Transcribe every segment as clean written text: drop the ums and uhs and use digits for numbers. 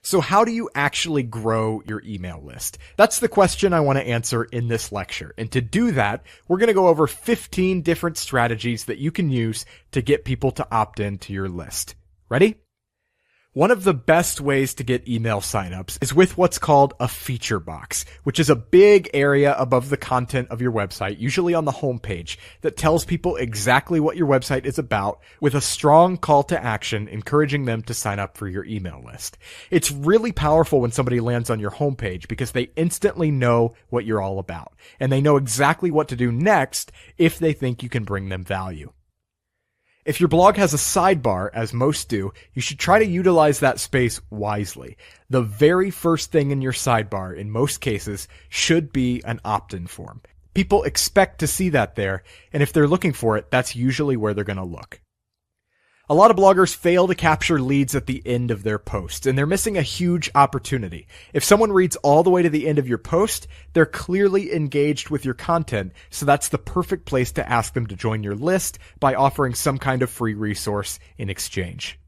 So how do you actually grow your email list? That's the question I want to answer in this lecture. And to do that, we're going to go over 15 different strategies that you can use to get people to opt in to your list. Ready? One of the best ways to get email signups is with what's called a feature box, which is a big area above the content of your website, usually on the homepage, that tells people exactly what your website is about with a strong call to action encouraging them to sign up for your email list. It's really powerful when somebody lands on your homepage because they instantly know what you're all about, and they know exactly what to do next if they think you can bring them value. If your blog has a sidebar, as most do, you should try to utilize that space wisely. The very first thing in your sidebar, in most cases, should be an opt-in form. People expect to see that there, and if they're looking for it, that's usually where they're going to look. A lot of bloggers fail to capture leads at the end of their posts, and they're missing a huge opportunity. If someone reads all the way to the end of your post, they're clearly engaged with your content, so that's the perfect place to ask them to join your list by offering some kind of free resource in exchange.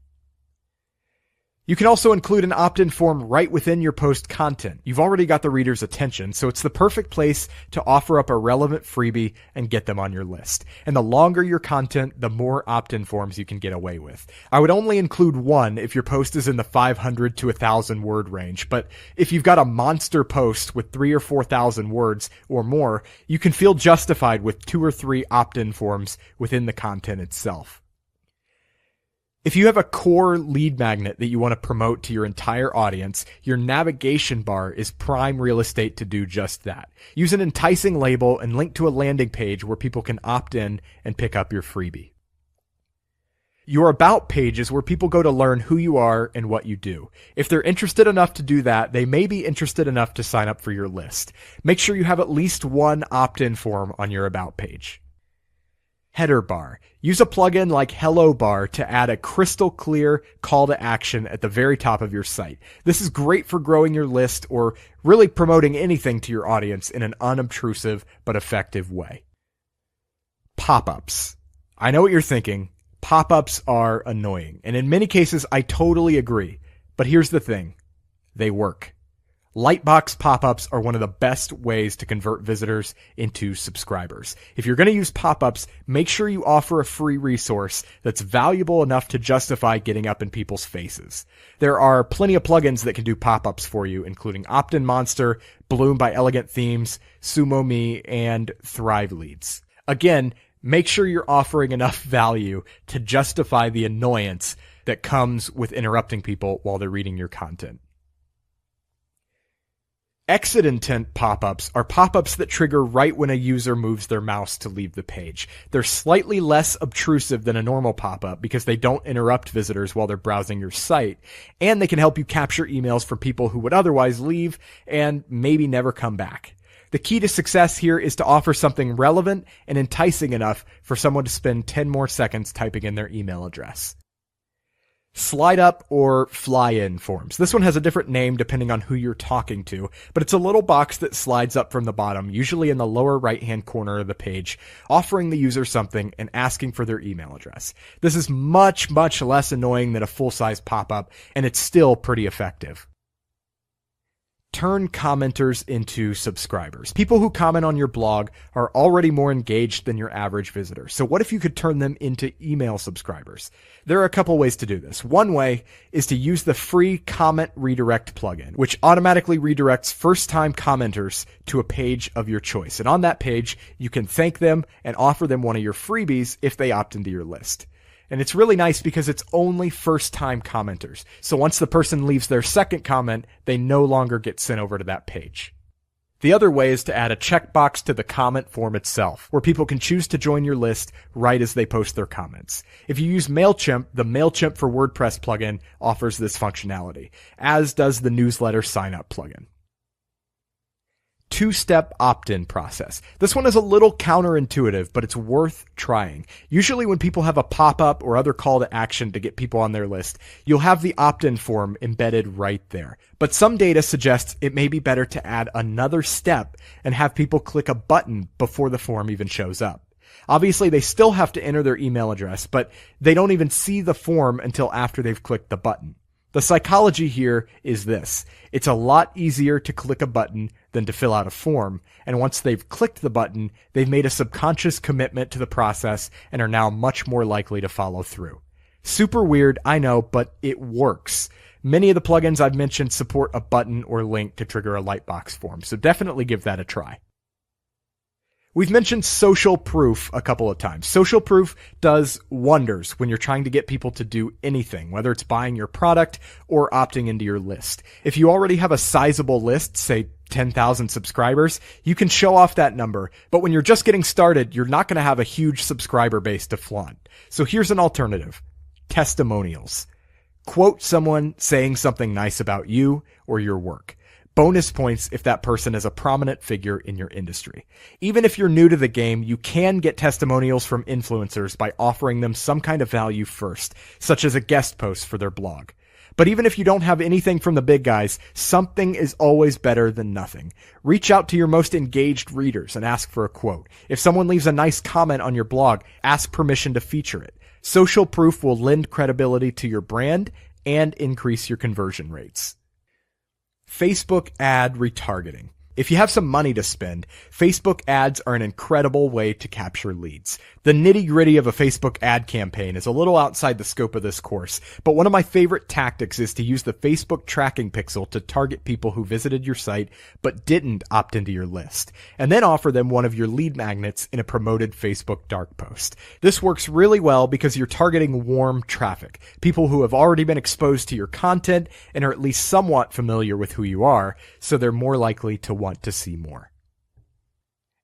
You can also include an opt-in form right within your post content. You've already got the reader's attention, so it's the perfect place to offer up a relevant freebie and get them on your list. And the longer your content, the more opt-in forms you can get away with. I would only include one if your post is in the 500 to 1,000 word range, but if you've got a monster post with 3,000 or 4,000 words or more, you can feel justified with 2 or 3 opt-in forms within the content itself. If you have a core lead magnet that you want to promote to your entire audience, your navigation bar is prime real estate to do just that. Use an enticing label and link to a landing page where people can opt in and pick up your freebie. Your about page is where people go to learn who you are and what you do. If they're interested enough to do that, they may be interested enough to sign up for your list. Make sure you have at least one opt-in form on your about page. Header bar. Use a plugin like HelloBar to add a crystal clear call to action at the very top of your site. This is great for growing your list or really promoting anything to your audience in an unobtrusive but effective way. Pop-ups. I know what you're thinking. Pop-ups are annoying, and in many cases I totally agree. But here's the thing. They work. Lightbox pop-ups are one of the best ways to convert visitors into subscribers. If you're going to use pop-ups, make sure you offer a free resource that's valuable enough to justify getting up in people's faces. There are plenty of plugins that can do pop-ups for you, including Opt-in Monster, Bloom by Elegant Themes, SumoMe, and Thrive Leads. Again, make sure you're offering enough value to justify the annoyance that comes with interrupting people while they're reading your content. Exit intent pop-ups are pop-ups that trigger right when a user moves their mouse to leave the page. They're slightly less obtrusive than a normal pop-up because they don't interrupt visitors while they're browsing your site, and they can help you capture emails from people who would otherwise leave and maybe never come back. The key to success here is to offer something relevant and enticing enough for someone to spend 10 more seconds typing in their email address. Slide up or fly in forms. This one has a different name depending on who you're talking to, but it's a little box that slides up from the bottom, usually in the lower right-hand corner of the page, offering the user something and asking for their email address. This is much, much less annoying than a full-size pop-up, and it's still pretty effective. Turn commenters into subscribers. People who comment on your blog are already more engaged than your average visitor. So what if you could turn them into email subscribers? There are a couple ways to do this. One way is to use the free Comment Redirect plugin, which automatically redirects first-time commenters to a page of your choice. And on that page, you can thank them and offer them one of your freebies if they opt into your list. And it's really nice because it's only first-time commenters. So once the person leaves their second comment, they no longer get sent over to that page. The other way is to add a checkbox to the comment form itself, where people can choose to join your list right as they post their comments. If you use MailChimp, the MailChimp for WordPress plugin offers this functionality, as does the newsletter sign-up plugin. Two-step opt-in process. This one is a little counterintuitive, but it's worth trying. Usually when people have a pop-up or other call to action to get people on their list, you'll have the opt-in form embedded right there. But some data suggests it may be better to add another step and have people click a button before the form even shows up. Obviously, they still have to enter their email address, but they don't even see the form until after they've clicked the button. The psychology here is this. It's a lot easier to click a button than to fill out a form, and once they've clicked the button, they've made a subconscious commitment to the process and are now much more likely to follow through. Super weird, I know, but it works. Many of the plugins I've mentioned support a button or link to trigger a Lightbox form, so definitely give that a try. We've mentioned social proof a couple of times. Social proof does wonders when you're trying to get people to do anything, whether it's buying your product or opting into your list. If you already have a sizable list, say 10,000 subscribers, you can show off that number. But when you're just getting started, you're not going to have a huge subscriber base to flaunt. So here's an alternative. Testimonials. Quote someone saying something nice about you or your work. Bonus points if that person is a prominent figure in your industry. Even if you're new to the game, you can get testimonials from influencers by offering them some kind of value first, such as a guest post for their blog. But even if you don't have anything from the big guys, something is always better than nothing. Reach out to your most engaged readers and ask for a quote. If someone leaves a nice comment on your blog, ask permission to feature it. Social proof will lend credibility to your brand and increase your conversion rates. Facebook ad retargeting. If you have some money to spend, Facebook ads are an incredible way to capture leads. The nitty-gritty of a Facebook ad campaign is a little outside the scope of this course, but one of my favorite tactics is to use the Facebook tracking pixel to target people who visited your site but didn't opt into your list, and then offer them one of your lead magnets in a promoted Facebook dark post. This works really well because you're targeting warm traffic, people who have already been exposed to your content and are at least somewhat familiar with who you are, so they're more likely to want to see more.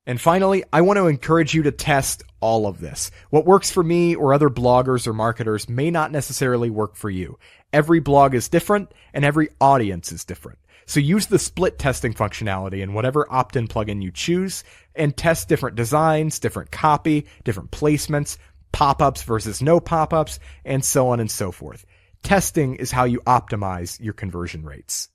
And finally, I want to encourage you to test all of this. What works for me or other bloggers or marketers may not necessarily work for you. Every blog is different and every audience is different. So use the split testing functionality in whatever opt-in plugin you choose and test different designs, different copy, different placements, pop-ups versus no pop-ups, and so on and so forth. Testing is how you optimize your conversion rates.